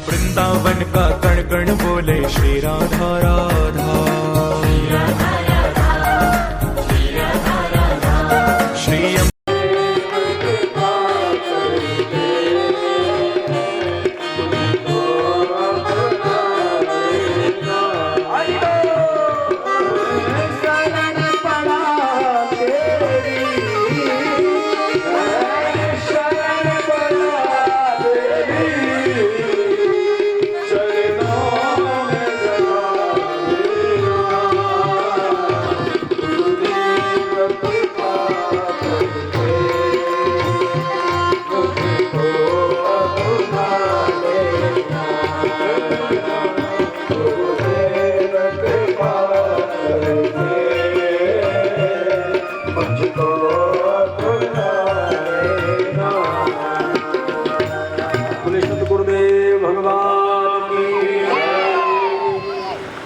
वृंदावन का कण कण बोले श्री राधा राधा, श्री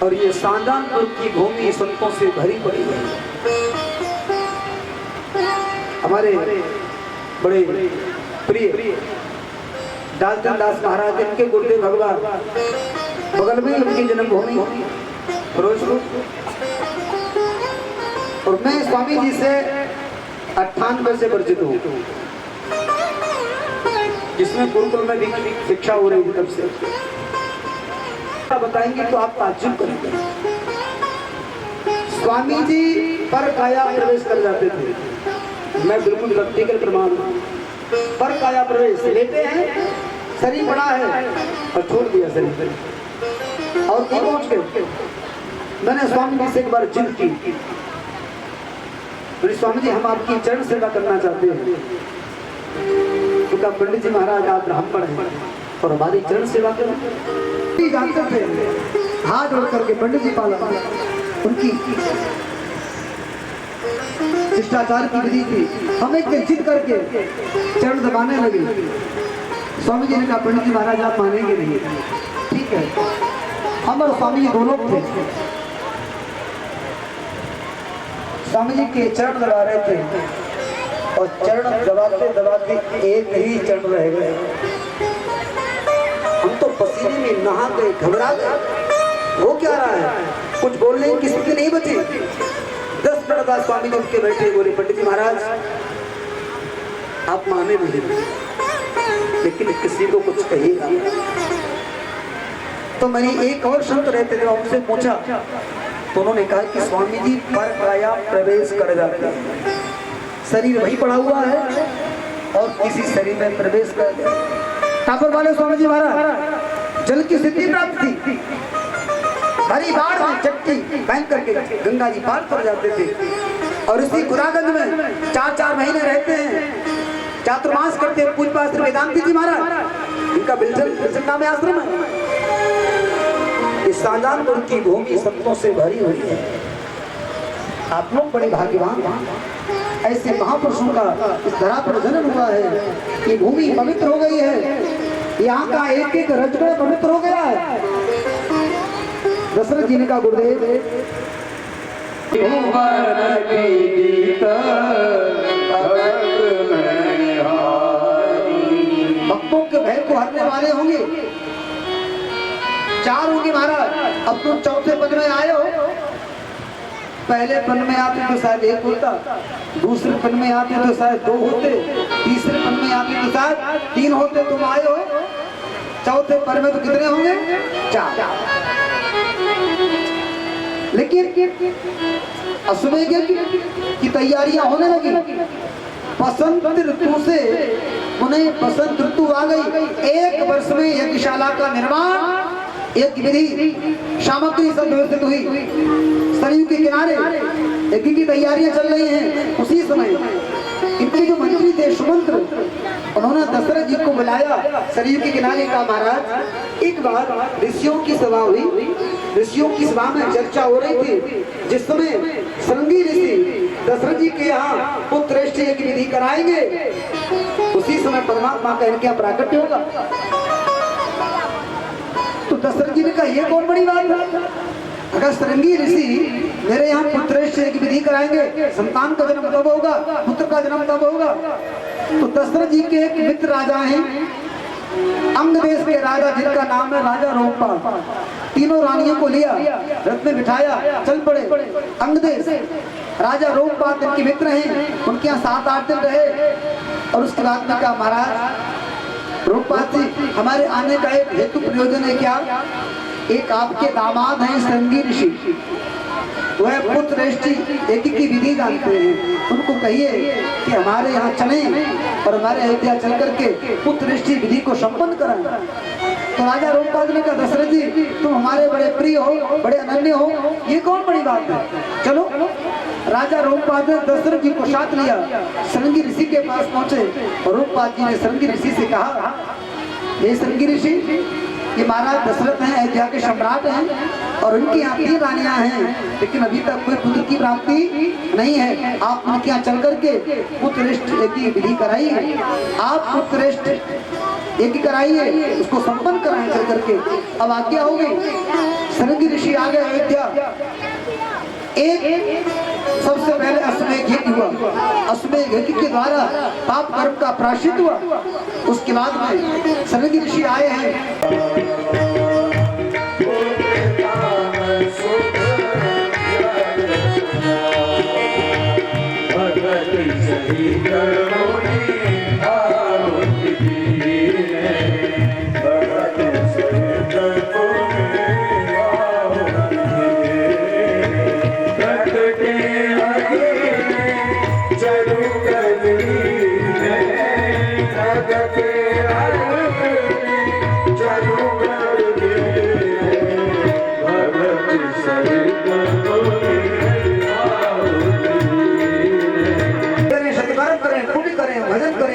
और ये शाहजहानपुर की भूमि संतों से भरी पड़ी है। हमारे बड़े प्रिय दासचंद दास महाराज इनके गुरुदेव भगवान बगल में उनकी जन्मभूमि फिरोजपुर, और मैं स्वामी जी से 98 से परिचित हूँ, जिसमें गुरुकुल में भी शिक्षा हो रही थी तब से। बताएंगे तो आप ताज्जुब करेंगे। स्वामी जी पर काया प्रवेश कर जाते थे, मैं बिल्कुल व्यक्तिगत प्रमाण हूं। पर काया प्रवेश लेते हैं, शरीर बड़ा है और छोड़ दिया शरीर, और ये पहुंच गए। मैंने स्वामी जी से एक बार जिद की, तो स्वामी जी हम आपकी चरण सेवा करना चाहते हैं। तो कहा पंडित जी महाराज आप ब्राह्मण हैं और हमारी चरण सेवा करें। जानते थे, हाथ जोड़ करके पंडित जी पाला उनकी शिष्टाचार की विधि थी। हम एक जिद करके चरण दबाने लगे। स्वामी जी ने कहा पंडित जी महाराज आप मानेंगे नहीं। ठीक है, हम और स्वामी जी दो लोग थे। स्वामी जी के चरण दबा रहे थे और चरण दबाते दबाते एक ही चरण रह गए। हम तो पसीने में नहा गए, घबरा गए, हो क्या रहा है, कुछ बोलने की स्थिति नहीं बची। 10 मिनट बाद स्वामी जी उनके बैठे, बोले पंडित जी महाराज आप माने नहीं, लेकिन किसी को कुछ कहिएगा। तो मैंने एक और संत रहते थे, उनसे पूछा तो उन्होंने कहा कि स्वामी जी पर काया प्रवेश कर जाते हैं, शरीर वही पड़ा हुआ है और किसी शरीर में प्रवेश कर जाते। ठाकुर वाले स्वामी जी महाराज जल की स्थिति प्राप्त थी, हरी बाढ़ में चट्टी बैंक करके गंगा जी पार कर जाते थे, और इसी खुदागंज में 4-4 महीने रहते हैं, चातुर्मास करते हैं। पूज्य पास वेदांती जी महाराज, इनका बिल्कुल नाम आश्रम है। इस शाहजहानपुर की भूमि संतों से भरी हुई है। आप लोग बड़े भाग्यवान हैं, ऐसे महापुरुषों का इस धरा पर जन्म हुआ है। ये भूमि पवित्र हो गई है, यहाँ का एक एक रजगढ़ पवित्र हो गया है। दशरथ जी ने कहा गुरुदेव भक्तों के भय को हरने वाले होंगे, 4 होंगे महाराज। अब तुम चौथे पद में आए हो, पहले पन में आते तो शायद 1 होता, दूसरे पन में आते तो शायद 2 होते, तीसरे पन में आते तो शायद 3 होते। तुम आए हो चौथे पन में तो कितने होंगे? 4। लेकिन असमय की तैयारियां होने लगी। बसंत ऋतु से उन्हें बसंत ऋतु आ गई। 1 वर्ष में यज्ञशाला का निर्माण, एक विधि सामग्री सब व्यवस्थित हुई। सरयू के किनारे यज्ञ की तैयारियां चल रही हैं। उसी समय इनके जो मंत्री थे सुमंत्र, उन्होंने दशरथ जी को बुलाया सरयू के किनारे। का महाराज एक बार ऋषियों की सभा हुई, ऋषियों की सभा में चर्चा हो रही थी, जिस समय श्रृंगी ऋषि दशरथ जी के यहाँ पुत्रश्रेष्ठ यज्ञ विधि कराएंगे, उसी समय परमात्मा का इनके यहाँ प्राकट्य होगा। तो दशरथ जी ने कहा ये कौन बड़ी बात है, अगर श्रृंगी ऋषि मेरे यहाँ पुत्रश्रेष्ठ यज्ञ विधि कराएंगे, संतान का जन्म तब होगा, पुत्र का जन्म तब होगा। तो दशरथ जी के एक मित्र राजा हैं, अंग देश के राजा जिनका नाम है राजा रोमपाल, तीनों रानियों को लिया, रथ में बिठाया, चल पड़े। अंग देश राजा रोमपाल इनके मित्र हैं, उनके यहाँ 7-8 दिन रहे और उसके बाद में कहा महाराज रोमपाल जी, हमारे आने का एक हेतु प्रयोजन है क्या? एक आपके दामाद हैं श्रृंगी ऋषि, वह पुत्र एक की विधि जानते हैं, उनको कहिए कि हमारे यहाँ चले और हमारे अयोध्या चल करके पुत्र विधि को संपन्न कराएं। तो राजा रोमपाल ने कहा दशरथ जी, तुम हमारे बड़े प्रिय हो, बड़े अनन्य हो, ये कौन बड़ी बात है, चलो। राजा रोमपाल ने दशरथ जी को साथ लिया, श्रृंगी ऋषि के पास पहुंचे और रोमपाल जी ने श्रृंगी ऋषि से कहा, हे श्रृंगी ऋषि, ये महाराज दशरथ हैं, अयोध्या के सम्राट हैं और उनकी यहाँ 3 रानियां हैं, लेकिन अभी तक कोई पुत्र की प्राप्ति नहीं है। आप उनके यहाँ चल करके पुत्रष्ट की विधि कराइए, आप पुत्रष्ट एक कराइए, उसको संपन्न कराएं चल करके। अब आज्ञा हो गई, श्रृंगी ऋषि आ गए अयोध्या। एक सबसे पहले अश्वमेध यज्ञ हुआ, अश्वमेध यज्ञ के द्वारा पाप कर्म का प्रायश्चित हुआ। उसके बाद में श्रृंगी ऋषि आए हैं।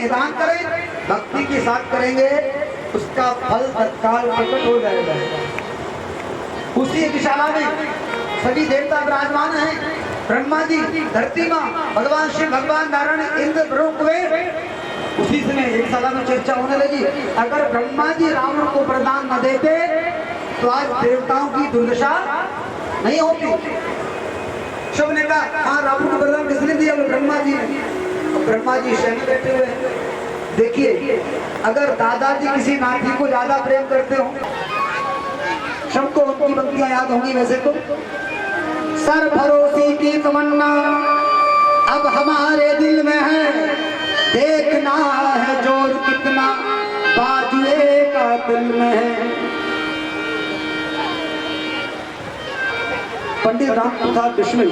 दान करें, भक्ति के साथ करेंगे, उसका फल तत्काल प्रकट हो जाएगा। उसी यज्ञशाला में सभी देवता विराजमान हैं, ब्रह्मा जी, धरती माँ, भगवान शिव, भगवान नारायण, इंद्र, ब्रह्म, कुबेर। उसी समय यज्ञशाला में चर्चा होने लगी, अगर ब्रह्मा जी रावण को वरदान न देते तो आज देवताओं की दुर्दशा नहीं होती। शिव ने कहा, हाँ रावण को वरदान किसने दिया? ब्रह्मा जी ने। ब्रह्मा जी शयन बैठे हुए। देखिए, अगर दादाजी किसी नाती को ज्यादा प्रेम करते हो, सबको उनकी पंक्तियां याद होंगी वैसे तो। सर भरोसी की तमन्ना अब हमारे दिल में है, देखना है जोर कितना बाजुए का दिल में है। पंडित राम प्रसाद बिस्मिल,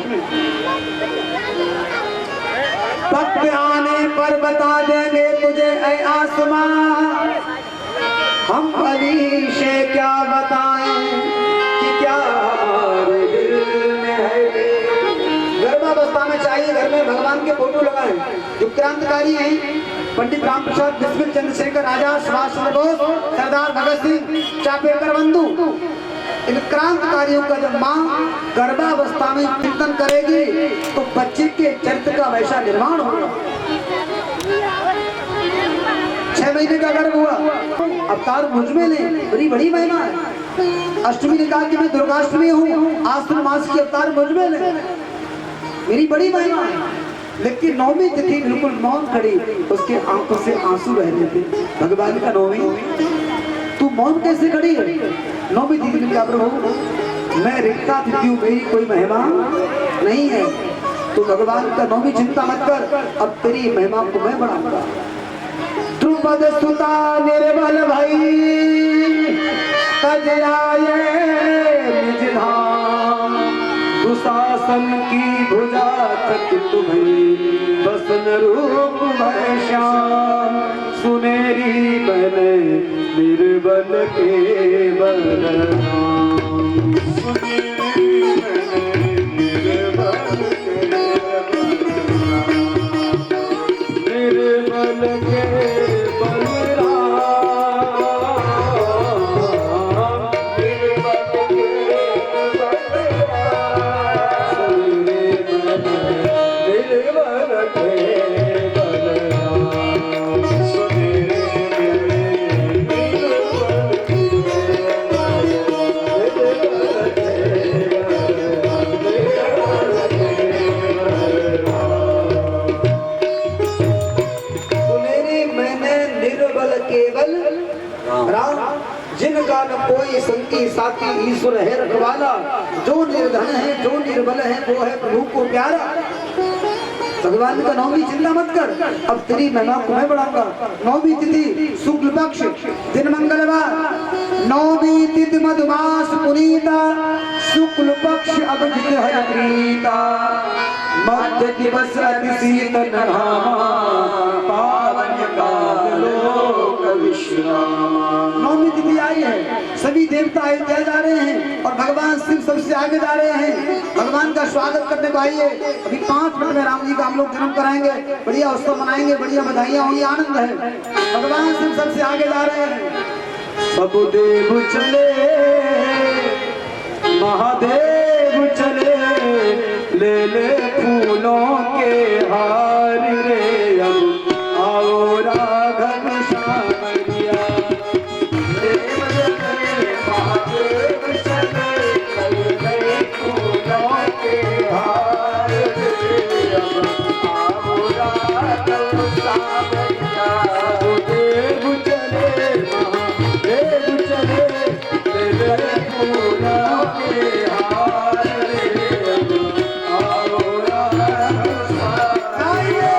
वक्त आने पर बता देंगे तुझे ऐ आसमां, हम अली से क्या बताएं कि क्या हमारे दिल में है। गर्भावस्था में चाहिए घर में भगवान के फोटो लगाएं। जो क्रांतिकारी हैं पंडित राम प्रसाद बिस्मिल, चंद्रशेखर आजाद, सुभाष चंद्र बोस, सरदार भगत सिंह, चापेकर बंधु, इन क्रांतिकारियों का जब माँ गर्भावस्था में चिंतन करेगी तो बच्चे के चरित्र का वैसा निर्माण होगा। 6 महीने का गर्भ हुआ, अवतार मुझ में ले, बड़ी बड़ी महिमा है। अष्टमी ने कहा कि मैं दुर्गाष्टमी हूँ, आश्विन मास की अवतार मुझ में ले, मेरी बड़ी महिमा है। लेकिन 9वीं तिथि बिल्कुल मौन खड़ी, उसके आंखों से आंसू बह रहे थे। भगवान का 9वीं, तू मौन कैसे खड़ी है? 9वीं तिथि में क्या प्रभु, मैं रिक्ता तिथि हूँ, मेरी कोई महिमा नहीं है। तो भगवान का 9वीं चिंता मत कर, अब तेरी महिमा को मैं बढ़ाऊंगा। द्रुपद सुता निर्बल भाई तज आए निज धाम, दुशासन की भुजा तक तुम्हें बसन रूप है श्याम, सुनेरी बने निर्बल के बलराम, सुनेरी बने निर्बल के बलराम, निर्बल के का न कोई संगी साथी, ईश्वर है रखवाला। जो निर्धन है, जो निर्बल है, वो है प्रभु को प्यारा। भगवान का नौवीं चिंता मत कर, अब तेरी महिमा को मैं बढ़ाऊंगा। नौवीं तिथि शुक्ल पक्ष दिन मंगलवार, नौवीं तिथि मधुमास पुनीता, शुक्ल पक्ष अभिजित हरि प्रीता, मध्य दिवस अति शीतल धामा, पावन काल लोक विश्रामा। नौवीं तिथि आई है, सभी देवता अयोध्या जा रहे हैं और भगवान शिव सबसे आगे जा रहे हैं। भगवान का स्वागत करने को आइए। अभी 5 मिनट में राम जी का हम लोग जन्म कराएंगे, बढ़िया उत्सव मनाएंगे, बढ़िया बधाइयाँ होंगी, आनंद है। भगवान शिव सबसे आगे जा रहे हैं। सब देव चले, महादेव चले, ले ले फूलों के हार रे, अब आओ राघव श्यामैया। देव चले, महादेव चले, ले ले फूलों के हार रे, अब आओ राघव श्यामैया। देव चले, महादेव चले, ले ले फूलों के हार रे, अब आओ राघव श्यामैया।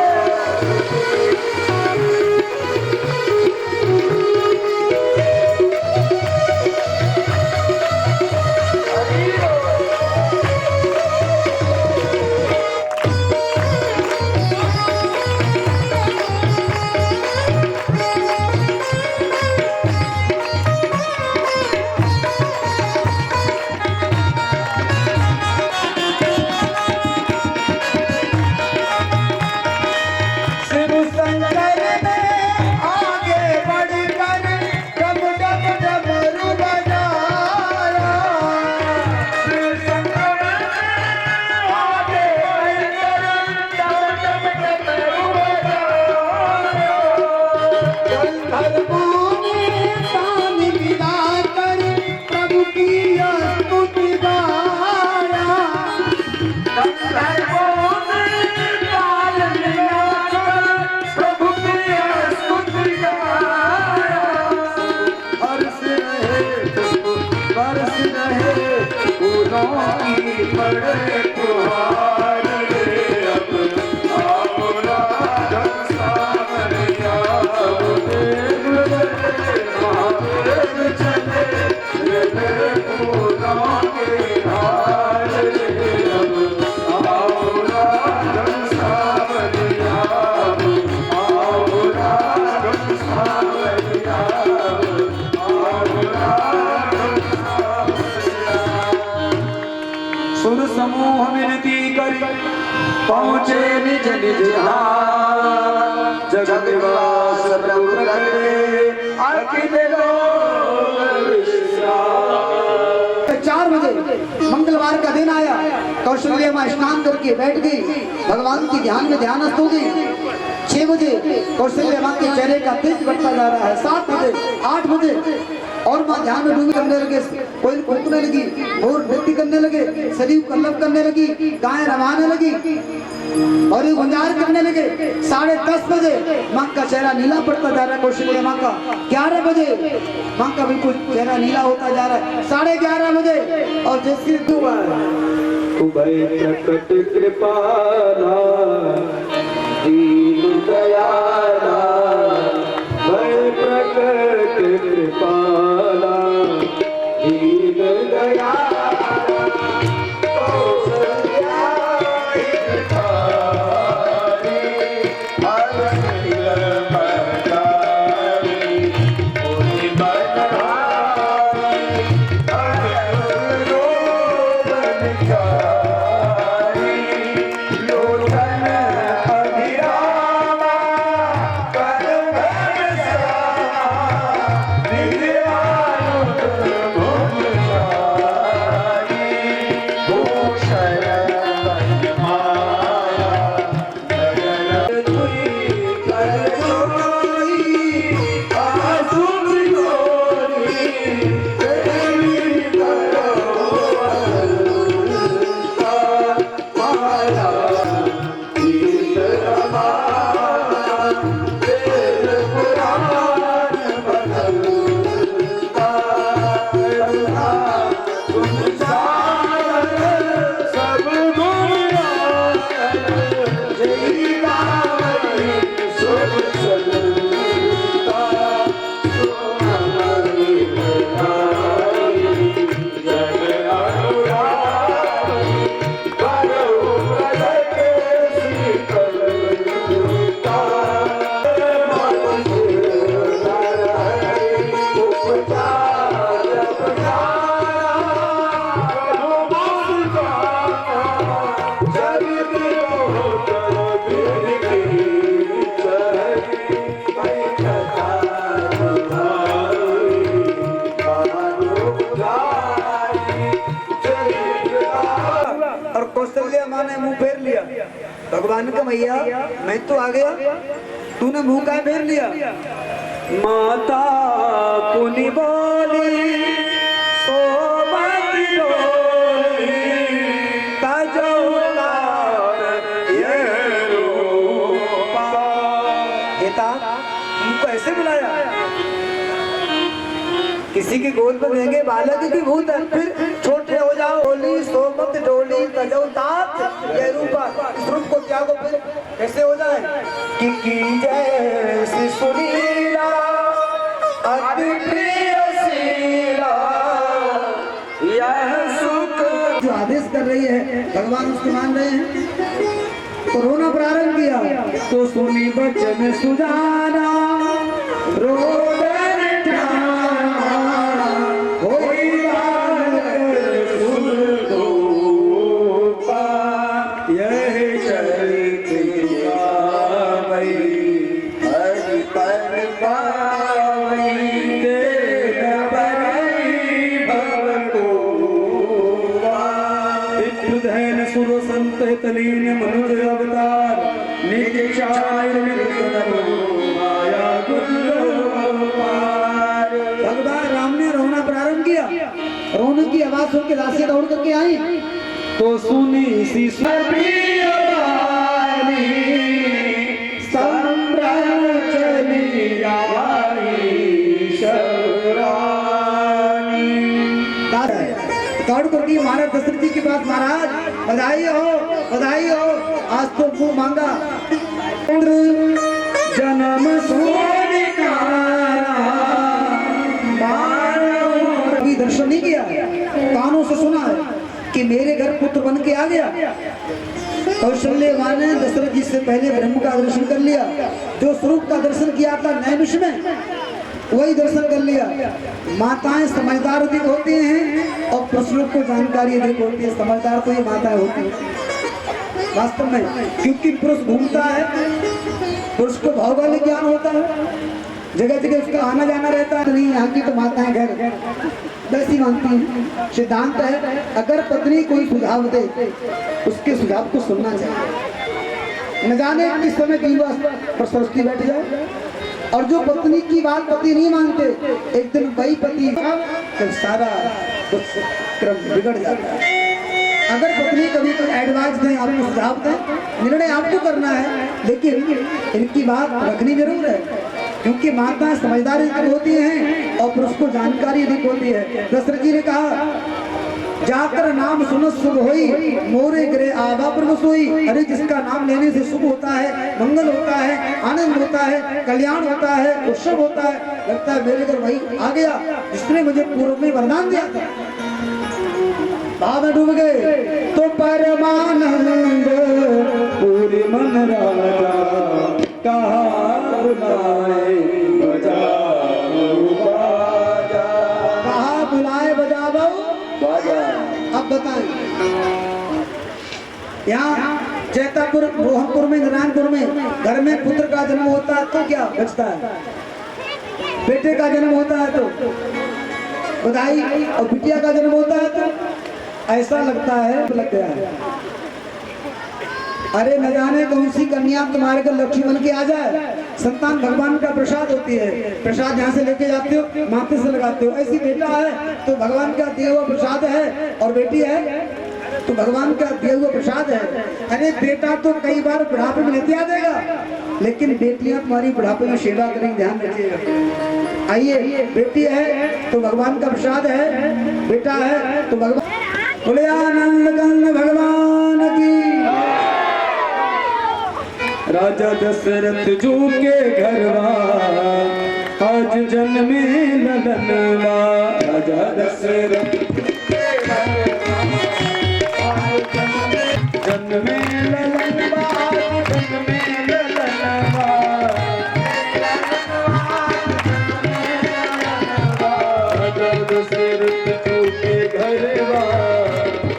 शिव शंकर ने आगे बढ़कर डम डम डमरू बजाया। शिव शंकर ने आगे बढ़कर डम डम डमरू बजाया। गंधर्वों ने तान मिलाकर प्रभु की स्तुति गाया। गंधर्वों ने ताल मिलाकर प्रभु की स्तुति गाया। हर्ष रहे फूलों की पड़े फुहार रे, अब आओ राघव श्यामैया। देव चले, महादेव चले, ले ले फूलों के हार रे, अब आओ राघव श्यामैया। आओ राघव श्यामैया, आओ राघव श्यामैया। सुर समूह विनती करी पहुँचे निज निज धाम, जगत निवास प्रभु प्रगटे, अखिल लोक विश्राम। 4 बजे मंगलवार का दिन आया, कौशल्या माँ स्नान करके बैठ गई, भगवान की ध्यान में ध्यानस्थ हो गई। 6 बजे कौशल्या माँ के चेहरे का तेज बढ़ता जा रहा है। 7 बजे, 8 बजे और माँ ध्यान में डूबी करने लगे, कोयल कूकने लगी, मोर नृत्य करने लगे, सरयू कल्लव करने लगी, गाय रवाने लगी और ये गुंजार करने लगे। 10:30 बजे माँ का चेहरा नीला पड़ता जा रहा है। कौशल्या माँ का 11 बजे माँ का बिल्कुल चेहरा नीला होता जा रहा है। 11:30 बजे और जैसे उभय प्रकट कृपाला, दीन दयाला, भय प्रकट कृपाला, दीन दयाला, कौशल्या हितकारी, हरसिल मर्दानी, मुनि बनहारी, अगलो बनकारी, लोचन अभिरामा, भगवान का मैया मैं तो आ गया, तूने मुंह का फेर लिया। माता पुनि बोली सोमति डोली तजौलार ये रूपा। बेटा तुमको ऐसे बुलाया, किसी की गोद में देंगे बालक की भूत है, फिर छोटे हो जाओ। होली सोमत डोली तजौ तात ये रूपा। इस रूप को त्यागो, फिर कैसे हो जाए कि जैसी सुनीला अति प्रिय शीला यह सुख। जो आदेश कर रही है भगवान उसको मान रहे हैं। तो रोना प्रारंभ किया तो सुनी बचन सुजाना रोदन ठाना होई बालक सुरधूपा यह चरित गावै हरि पर पावै तेन बरई भवतोपा। विद्युधैन सुर संत तलीन मनुज अवतार नित्याय माया गुल्लोपार। भगवान राम ने रोना प्रारंभ किया। रोने की आवाज सुन के दासी दौड़ करके आई तो सुनी सी प्रिय वाणी संभ्रम चली आई शौरानी। दौड़ करके महाराज दशरथ जी के पास, महाराज बधाई हो, आज तो मुंह मांगा जन्म कभी दर्शन नहीं किया, कानों से सुना है कि मेरे घर पुत्र बन के आ गया। कौशल्यवान ने दशरथ जी से पहले ब्रह्म का दर्शन कर लिया। जो स्वरूप का दर्शन किया था नैमिष में, वही दर्शन कर लिया। माताएं समझदार अधिक होती हैं और पुरुषों को जानकारी अधिक होती है। समझदार तो ये माताएं होती हैं वास्तव में, क्योंकि पुरुष घूमता है, पुरुष को भौगोलिक ज्ञान होता है, जगह जगह उसका आना जाना रहता है। नहीं, यहाँ की तो माताएं घर वैसी मानती हैं। सिद्धांत है अगर पत्नी कोई सुझाव दे उसके सुझाव को सुनना चाहिए। न जाने किस समय की पर सरस्वती बैठ जाए। और जो पत्नी की बात पति नहीं मानते, एक दिन वही पति जब सारा क्रम बिगड़ जाता है। अगर पत्नी कभी कोई एडवाइस दें, आपको सुझाव दें, निर्णय आपको करना है, लेकिन इनकी बात रखनी जरूर है, क्योंकि माताएं समझदारी अधिक होती हैं और पुरुष को जानकारी अधिक होती है। दशरथ जी ने कहा जाकर नाम सुनो शुभ होई मोरे गिरे आवा प्रभु सोई। अरे जिसका नाम लेने से शुभ होता है, मंगल होता है, आनंद होता है, कल्याण होता है, उत्सव होता है। लगता है मेरे घर वही आ गया जिसने मुझे पूर्व में वरदान दिया था। भाव में डूब गए तो परमानंद पूरी मन राजा कहा बुलाए बजाओ बाजा। कहा बुलाए बजाओ बाजा। अब बताएं, यहाँ जैतापुर, रोहनपुर में, नारायणपुर में घर में पुत्र का जन्म होता है तो क्या बचता है? बेटे का जन्म होता है तो बधाई, और बिटिया का जन्म होता है तो ऐसा लगता है लग गया है। अरे न जाने कौन सी कन्या तुम्हारे घर लक्ष्मी बन के आ जाए। संतान भगवान का प्रसाद होती है। प्रसाद यहाँ से लेके जाते हो, माथे से लगाते हो। ऐसी बेटा है तो भगवान का दिया हुआ प्रसाद है, और बेटी है तो भगवान का दिया हुआ प्रसाद है। अरे बेटा तो कई बार बुढ़ापे में लेते आ जाएगा, लेकिन बेटियां तुम्हारी बुढ़ापे में सेवा करेंगे, ध्यान रखिएगा। आइए, बेटी है तो भगवान का प्रसाद है, बेटा है तो भगवान। बोले आनंद कंद भगवान की। राजा दशरथ जो के घरवा आज जन्मे ललनवा। राजा दशरथ जन्मे ललनवा, जन्मे ललनवा। राजा दशरथ जो के घरवा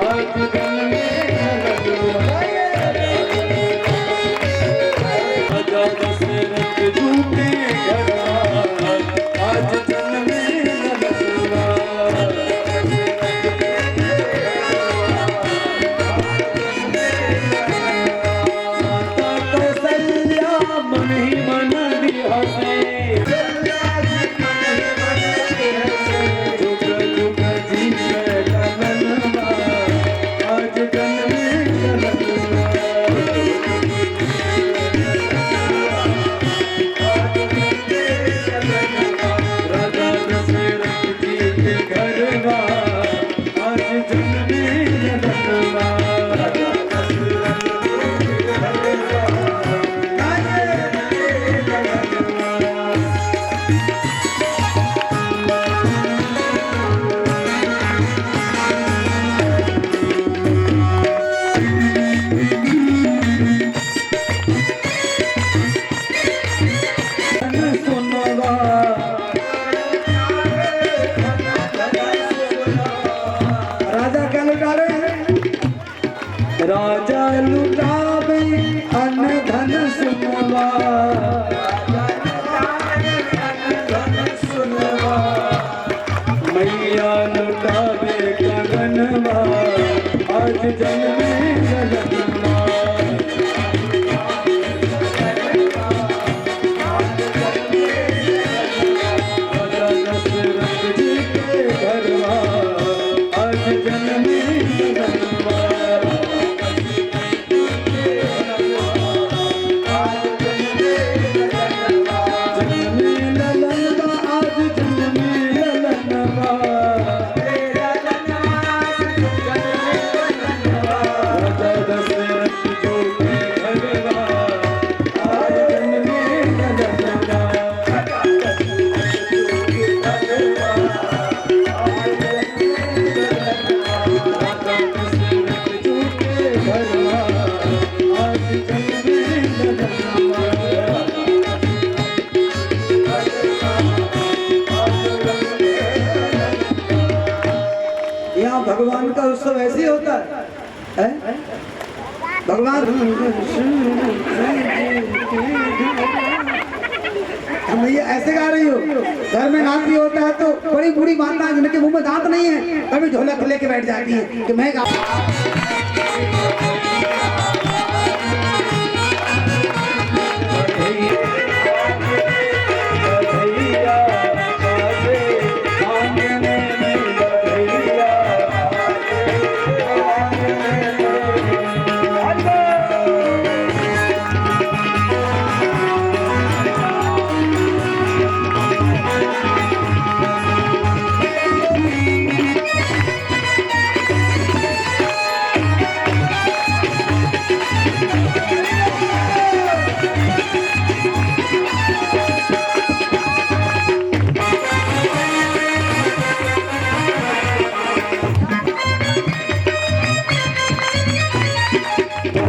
आज जन्मे ललनवा। दशरथ झूठे घरवा आज जन्मे ललनवा। लुटावे गगनवा आज जन्मे ललनवा राजा दशरथ जी के घरवा आज जन्मे ललनवा जन्मे ललनवा आज जन्मे ललनवा राजा दशरथ जी के घरवा आज जन्मे ललनवा यहाँ भगवान का उत्सव ऐसे ही होता है? भगवान हम भैया ऐसे गा रही हो, घर में नाच भी होता है तो बड़ी बूढ़ी माता है जिनके मुंह में दांत नहीं है, कभी ढोलक लेके बैठ जाती है कि मैं गा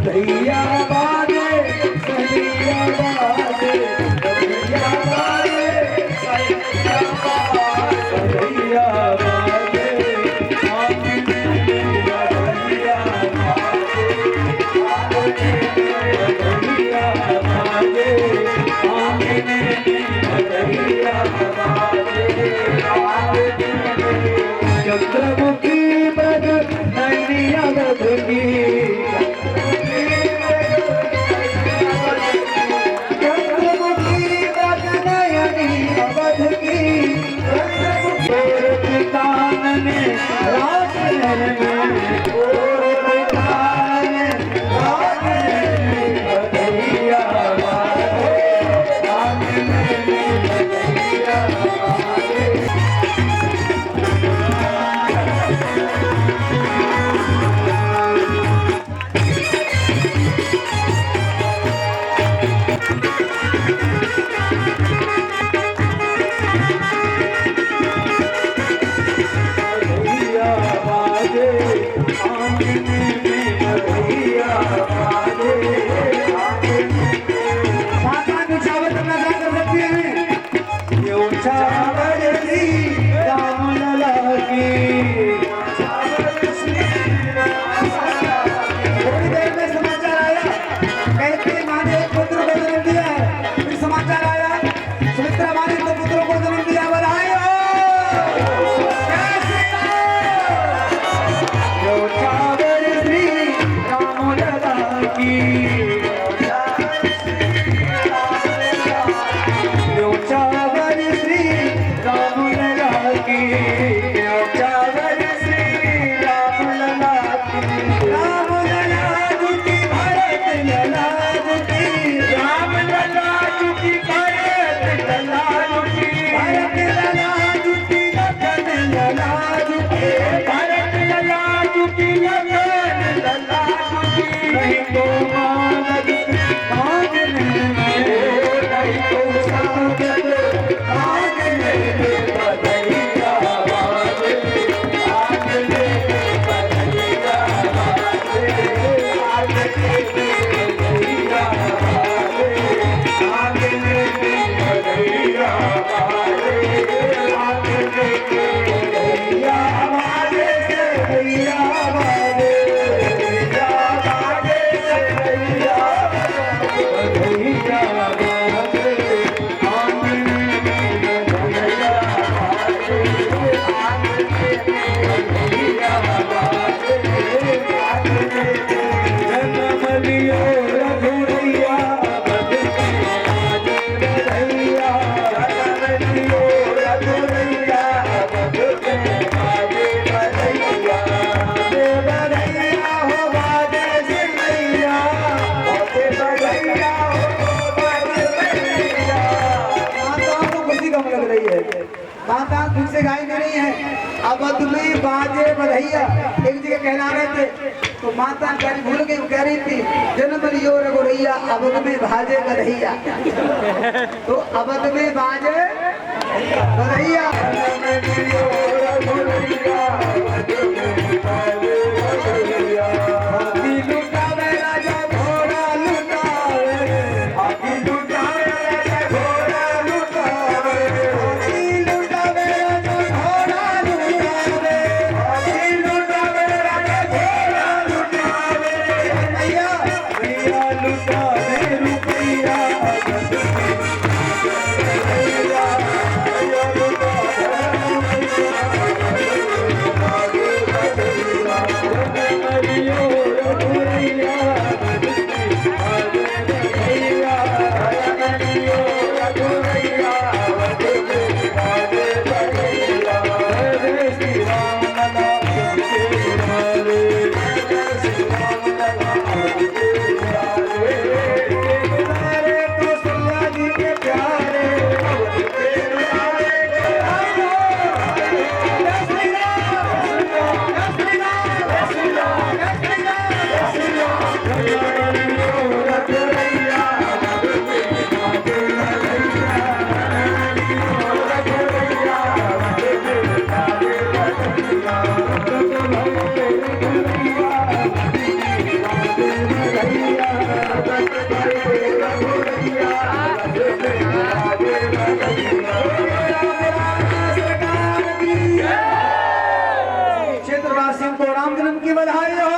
भैया बाजे सैया बाजे भैया बाजे सैया बाजे भैया बाजे भैया बाजे चंद्रमुखी बद नैया बदगी चावल श्री राम लला की चावल अवध में बाजे बधैया। एक जगह कहला रहे थे तो माता गाड़ी भूल गई, कह रही थी जन्म लियो रघुरैया अवध में बाजे बधैया। तो अवध में बाजे बधैया। क्षेत्रवासियों को राम जन्म की बधाई हो,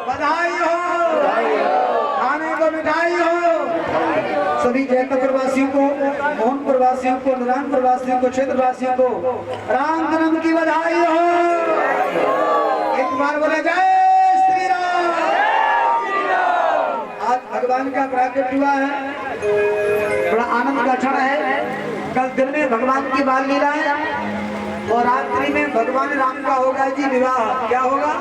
बधाई हो, खाने को मिठाई हो। सभी जयनगर वासियों को, मोहनपुर वासियों को, नारायणपुर वासियों को, क्षेत्रवासियों को राम जन्म की बधाई हो। एक बार बोला जय श्री राम। आज भगवान का प्राकट हुआ है, बड़ा आनंद का क्षण है। कल दिन में भगवान की बाल लीला है और रात्रि में भगवान राम का होगा जी विवाह। क्या होगा?